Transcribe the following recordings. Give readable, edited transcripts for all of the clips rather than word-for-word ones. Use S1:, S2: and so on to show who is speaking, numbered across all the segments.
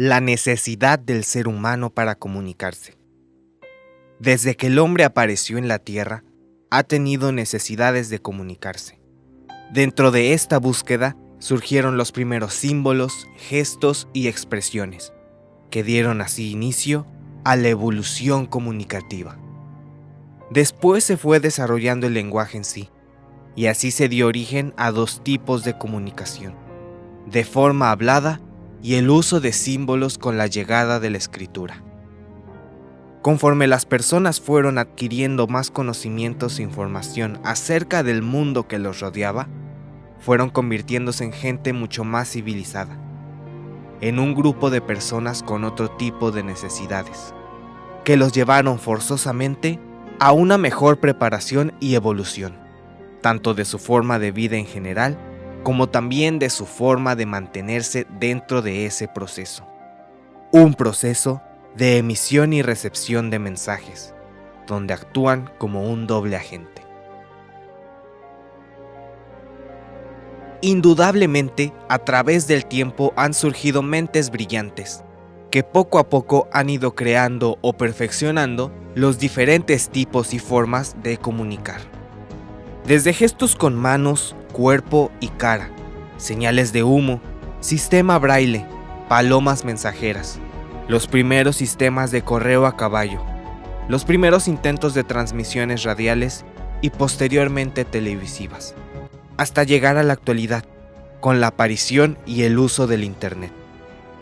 S1: La necesidad del ser humano para comunicarse. Desde que el hombre apareció en la Tierra, ha tenido necesidades de comunicarse. Dentro de esta búsqueda surgieron los primeros símbolos, gestos y expresiones, que dieron así inicio a la evolución comunicativa. Después se fue desarrollando el lenguaje en sí, y así se dio origen a dos tipos de comunicación: de forma hablada y el uso de símbolos con la llegada de la escritura. Conforme las personas fueron adquiriendo más conocimientos e información acerca del mundo que los rodeaba, fueron convirtiéndose en gente mucho más civilizada, en un grupo de personas con otro tipo de necesidades, que los llevaron forzosamente a una mejor preparación y evolución, tanto de su forma de vida en general, como también de su forma de mantenerse dentro de ese proceso. Un proceso de emisión y recepción de mensajes, donde actúan como un doble agente. Indudablemente, a través del tiempo han surgido mentes brillantes, que poco a poco han ido creando o perfeccionando los diferentes tipos y formas de comunicar. Desde gestos con manos, cuerpo y cara, señales de humo, sistema braille, palomas mensajeras, los primeros sistemas de correo a caballo, los primeros intentos de transmisiones radiales y posteriormente televisivas, hasta llegar a la actualidad, con la aparición y el uso del Internet,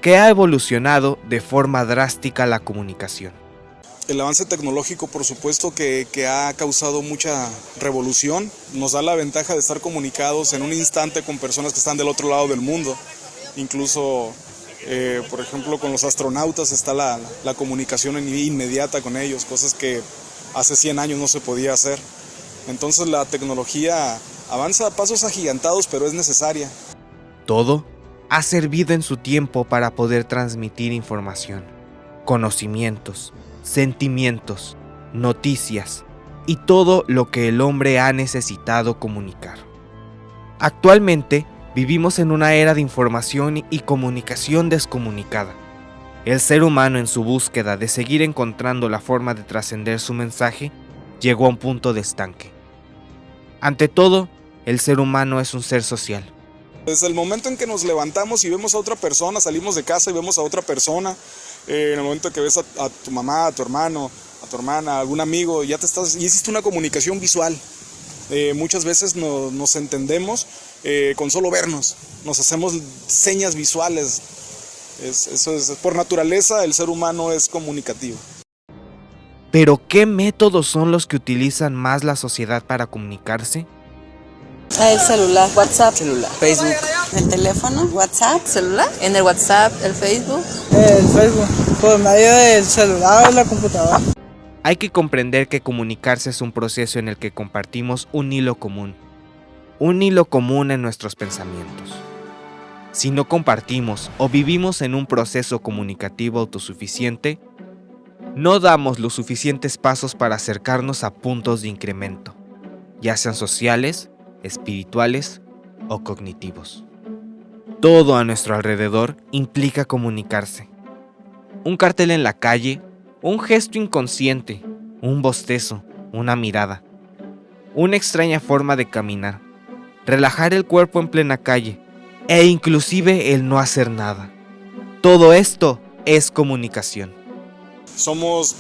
S1: que ha evolucionado de forma drástica la comunicación.
S2: El avance tecnológico, por supuesto, que ha causado mucha revolución. Nos da la ventaja de estar comunicados en un instante con personas que están del otro lado del mundo. Incluso, por ejemplo, con los astronautas está la comunicación inmediata con ellos, cosas que hace 100 años no se podía hacer. Entonces la tecnología avanza a pasos agigantados, pero es necesaria.
S1: Todo ha servido en su tiempo para poder transmitir información, conocimientos, sentimientos, noticias y todo lo que el hombre ha necesitado comunicar. Actualmente vivimos en una era de información y comunicación descomunicada. El ser humano, en su búsqueda de seguir encontrando la forma de trascender su mensaje, llegó a un punto de estanque. Ante todo, el ser humano es un ser social.
S2: Desde el momento en que nos levantamos y vemos a otra persona, salimos de casa y vemos a otra persona, en el momento que ves a tu mamá, a tu hermano, a tu hermana, a algún amigo, ya hiciste una comunicación visual. Muchas veces nos entendemos con solo vernos, nos hacemos señas visuales. Eso es, por naturaleza, el ser humano es comunicativo.
S1: ¿Pero qué métodos son los que utilizan más la sociedad para comunicarse?
S3: El celular, WhatsApp,
S4: celular, Facebook,
S3: el teléfono, WhatsApp, celular, en el WhatsApp, el Facebook.
S4: El Facebook, por medio del celular o la computadora.
S1: Hay que comprender que comunicarse es un proceso en el que compartimos un hilo común en nuestros pensamientos. Si no compartimos o vivimos en un proceso comunicativo autosuficiente, no damos los suficientes pasos para acercarnos a puntos de incremento, ya sean sociales, espirituales o cognitivos. Todo a nuestro alrededor implica comunicarse. Un cartel en la calle, un gesto inconsciente, un bostezo, una mirada, una extraña forma de caminar, relajar el cuerpo en plena calle e inclusive el no hacer nada. Todo esto es comunicación.
S2: Somos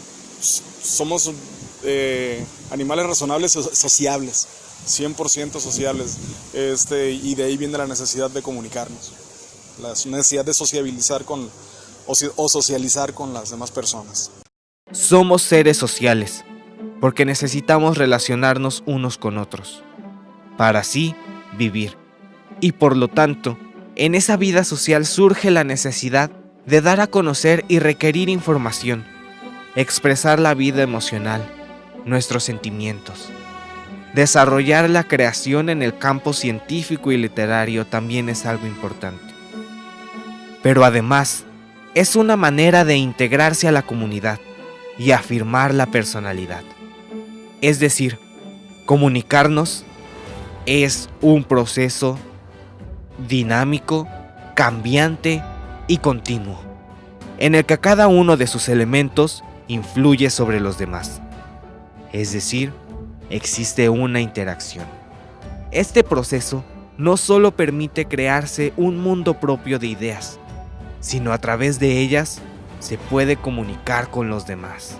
S2: animales razonables sociables, 100% sociables, y de ahí viene la necesidad de comunicarnos, la necesidad de sociabilizar o socializar con las demás personas.
S1: Somos seres sociales, porque necesitamos relacionarnos unos con otros, para así vivir. Y por lo tanto, en esa vida social surge la necesidad de dar a conocer y requerir información, expresar la vida emocional, nuestros sentimientos. Desarrollar la creación en el campo científico y literario también es algo importante. Pero además, es una manera de integrarse a la comunidad y afirmar la personalidad. Es decir, comunicarnos es un proceso dinámico, cambiante y continuo. en el que cada uno de sus elementos influye sobre los demás. Es decir, existe una interacción. Este proceso no solo permite crearse un mundo propio de ideas, sino a través de ellas se puede comunicar con los demás.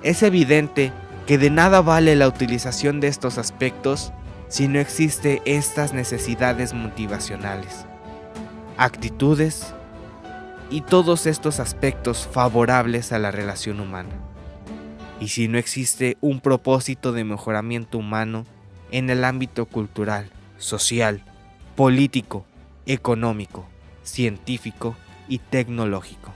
S1: Es evidente que de nada vale la utilización de estos aspectos si no existe estas necesidades motivacionales, actitudes y todos estos aspectos favorables a la relación humana. Y si no existe un propósito de mejoramiento humano en el ámbito cultural, social, político, económico, científico y tecnológico.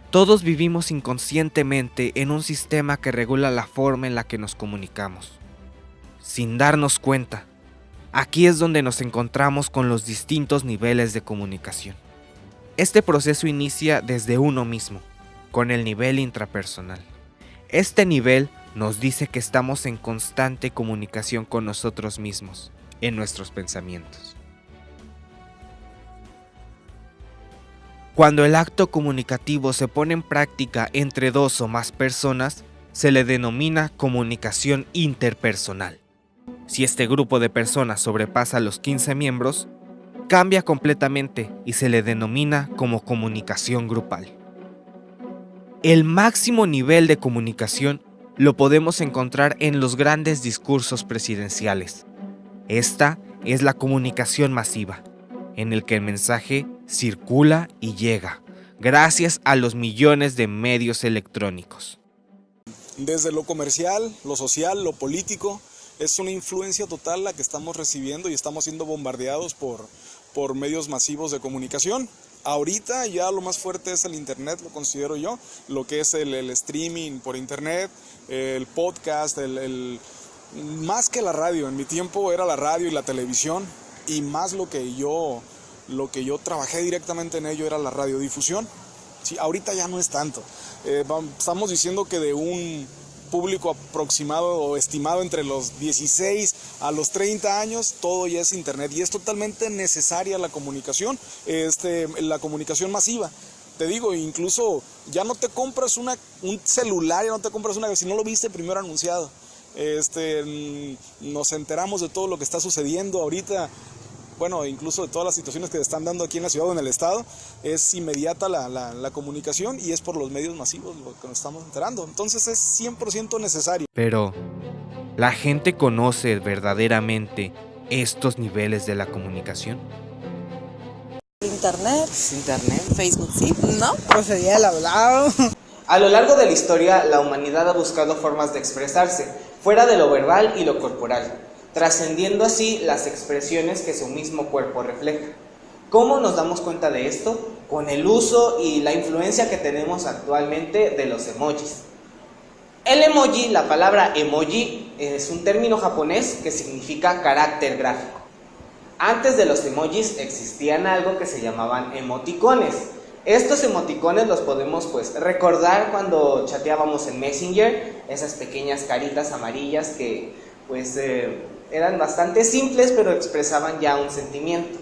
S1: Todos vivimos inconscientemente en un sistema que regula la forma en la que nos comunicamos. Sin darnos cuenta, aquí es donde nos encontramos con los distintos niveles de comunicación. Este proceso inicia desde uno mismo, con el nivel intrapersonal. Este nivel nos dice que estamos en constante comunicación con nosotros mismos, en nuestros pensamientos. Cuando el acto comunicativo se pone en práctica entre dos o más personas, se le denomina comunicación interpersonal. Si este grupo de personas sobrepasa los 15 miembros, cambia completamente y se le denomina como comunicación grupal. El máximo nivel de comunicación lo podemos encontrar en los grandes discursos presidenciales. Esta es la comunicación masiva, en el que el mensaje circula y llega, gracias a los millones de medios electrónicos.
S2: Desde lo comercial, lo social, lo político, es una influencia total la que estamos recibiendo y estamos siendo bombardeados por medios masivos de comunicación. Ahorita ya lo más fuerte es el internet, lo considero yo, lo que es el streaming por internet, el podcast, más que la radio. En mi tiempo era la radio y la televisión, y más lo que yo trabajé directamente en ello era la radiodifusión. Sí, ahorita ya no es tanto. Estamos diciendo que de un público aproximado o estimado entre los 16 a los 30 años, todo ya es internet y es totalmente necesaria la comunicación, la comunicación masiva. Te digo, incluso ya no te compras un celular, ya no te compras si no lo viste primero anunciado. Nos enteramos de todo lo que está sucediendo ahorita. Bueno, incluso de todas las situaciones que se están dando aquí en la ciudad o en el estado, es inmediata la comunicación y es por los medios masivos lo que nos estamos enterando. Entonces es 100% necesario.
S1: Pero, ¿la gente conoce verdaderamente estos niveles de la comunicación?
S3: Internet, Facebook, sí, ¿no?
S4: Pues sería el hablado.
S5: A lo largo de la historia, la humanidad ha buscado formas de expresarse, fuera de lo verbal y lo corporal, trascendiendo así las expresiones que su mismo cuerpo refleja. ¿Cómo nos damos cuenta de esto? Con el uso y la influencia que tenemos actualmente de los emojis. El emoji, la palabra emoji, es un término japonés que significa carácter gráfico. Antes de los emojis existían algo que se llamaban emoticones. Estos emoticones los podemos recordar cuando chateábamos en Messenger, esas pequeñas caritas amarillas que eran bastante simples, pero expresaban ya un sentimiento.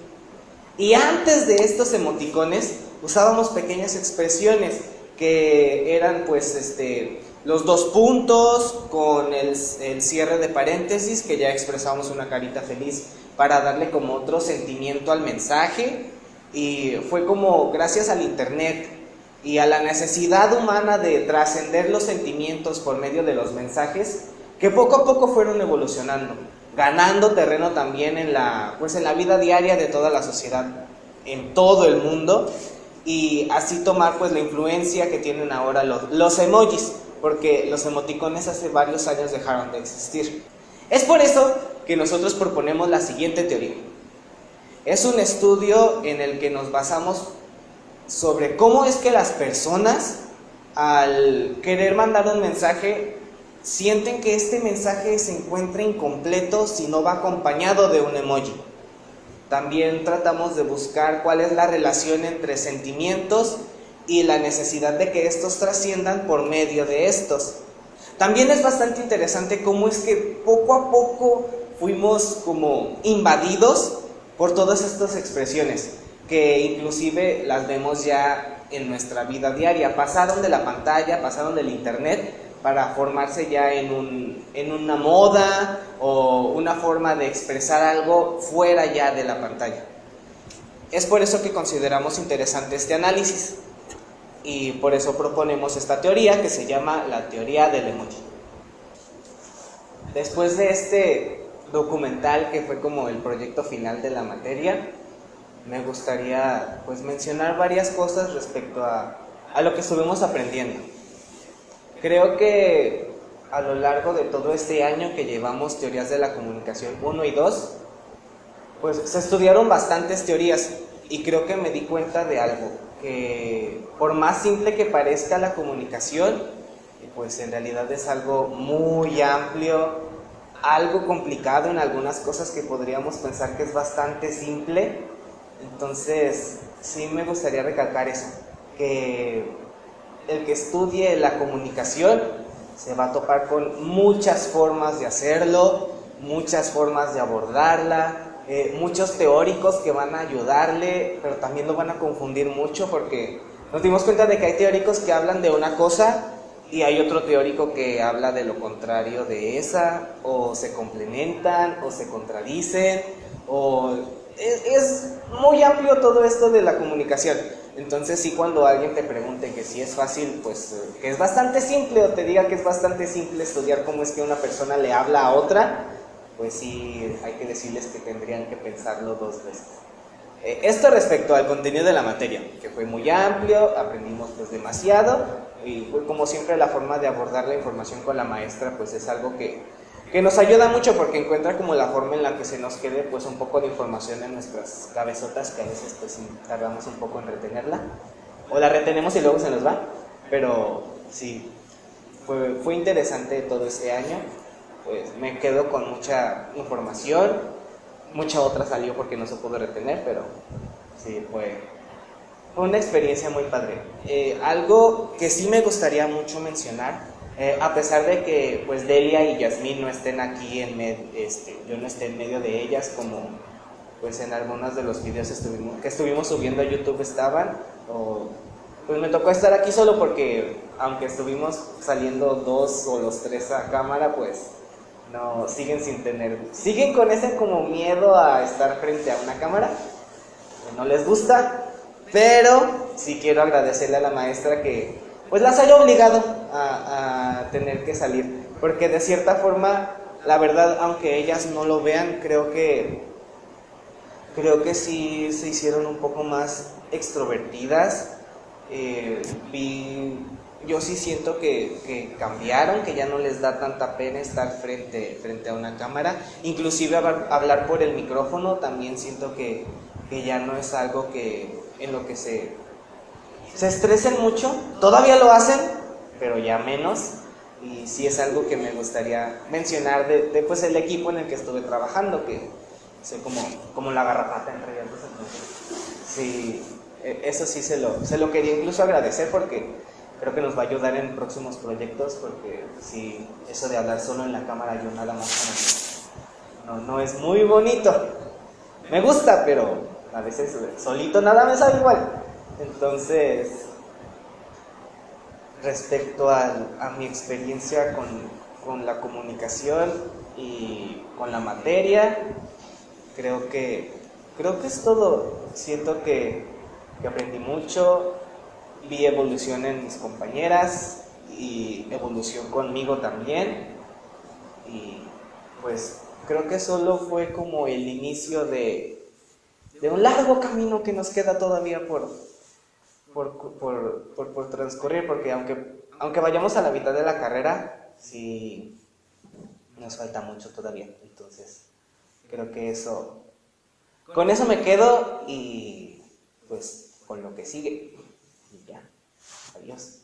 S5: Y antes de estos emoticones usábamos pequeñas expresiones que eran los dos puntos con el cierre de paréntesis, que ya expresábamos una carita feliz para darle como otro sentimiento al mensaje. Y fue como gracias al internet y a la necesidad humana de trascender los sentimientos por medio de los mensajes que poco a poco fueron evolucionando, ganando terreno también en la vida diaria de toda la sociedad, en todo el mundo, y así tomar la influencia que tienen ahora los emojis, porque los emoticones hace varios años dejaron de existir. Es por eso que nosotros proponemos la siguiente teoría. Es un estudio en el que nos basamos sobre cómo es que las personas, al querer mandar un mensaje, sienten que este mensaje se encuentra incompleto si no va acompañado de un emoji. También tratamos de buscar cuál es la relación entre sentimientos y la necesidad de que estos trasciendan por medio de estos. También es bastante interesante cómo es que poco a poco fuimos como invadidos por todas estas expresiones. que inclusive las vemos ya en nuestra vida diaria. Pasaron de la pantalla, pasaron del internet para formarse ya en una moda o una forma de expresar algo fuera ya de la pantalla. Es por eso que consideramos interesante este análisis y por eso proponemos esta teoría que se llama la teoría del emoji. Después de este documental que fue como el proyecto final de la materia, me gustaría pues mencionar varias cosas respecto a lo que estuvimos aprendiendo. Creo que a lo largo de todo este año que llevamos teorías de la comunicación 1 y 2, pues se estudiaron bastantes teorías y creo que me di cuenta de algo, que por más simple que parezca la comunicación, pues en realidad es algo muy amplio, algo complicado en algunas cosas que podríamos pensar que es bastante simple. Entonces sí me gustaría recalcar eso, que el que estudie la comunicación se va a topar con muchas formas de hacerlo, muchas formas de abordarla, muchos teóricos que van a ayudarle, pero también lo van a confundir mucho porque nos dimos cuenta de que hay teóricos que hablan de una cosa y hay otro teórico que habla de lo contrario de esa, o se complementan, o se contradicen, o es muy amplio todo esto de la comunicación. Entonces sí, cuando alguien te pregunte que si es fácil, pues que es bastante simple, o te diga que es bastante simple estudiar cómo es que una persona le habla a otra, pues sí hay que decirles que tendrían que pensarlo dos veces. Esto respecto al contenido de la materia, que fue muy amplio, aprendimos pues demasiado, y como siempre la forma de abordar la información con la maestra pues es algo que nos ayuda mucho porque encuentra como la forma en la que se nos quede pues un poco de información en nuestras cabezotas, que a veces pues tardamos un poco en retenerla, o la retenemos y luego se nos va, pero sí, fue interesante todo ese año, pues me quedo con mucha información, mucha otra salió porque no se pudo retener, pero sí, fue una experiencia muy padre. Algo que sí me gustaría mucho mencionar, a pesar de que pues Delia y Yasmín no estén aquí yo no esté en medio de ellas, como pues en algunos de los videos que estuvimos subiendo a YouTube estaban, pues me tocó estar aquí solo porque aunque estuvimos saliendo dos o los tres a cámara, pues no, siguen con ese como miedo a estar frente a una cámara, que no les gusta, pero sí quiero agradecerle a la maestra que pues las haya obligado a tener que salir, porque de cierta forma, la verdad, aunque ellas no lo vean, creo que sí se hicieron un poco más extrovertidas. Yo sí siento que cambiaron, que ya no les da tanta pena estar frente a una cámara, inclusive hablar por el micrófono también siento que ya no es algo en lo que se estresen mucho. Todavía lo hacen, pero ya menos, y sí es algo que me gustaría mencionar de pues el equipo en el que estuve trabajando, que soy como la garrapata entre ellos, entonces sí, eso sí se lo quería incluso agradecer porque creo que nos va a ayudar en próximos proyectos, porque sí, eso de hablar solo en la cámara yo nada más no es muy bonito. Me gusta, pero a veces solito nada me sabe igual. Entonces, respecto a mi experiencia con la comunicación y con la materia, creo que es todo. Siento que aprendí mucho, vi evolución en mis compañeras y evolución conmigo también, y pues creo que solo fue como el inicio de un largo camino que nos queda todavía por transcurrir, porque aunque vayamos a la mitad de la carrera, sí nos falta mucho todavía. Entonces creo que con eso me quedo, y pues con lo que sigue. Y ya, adiós.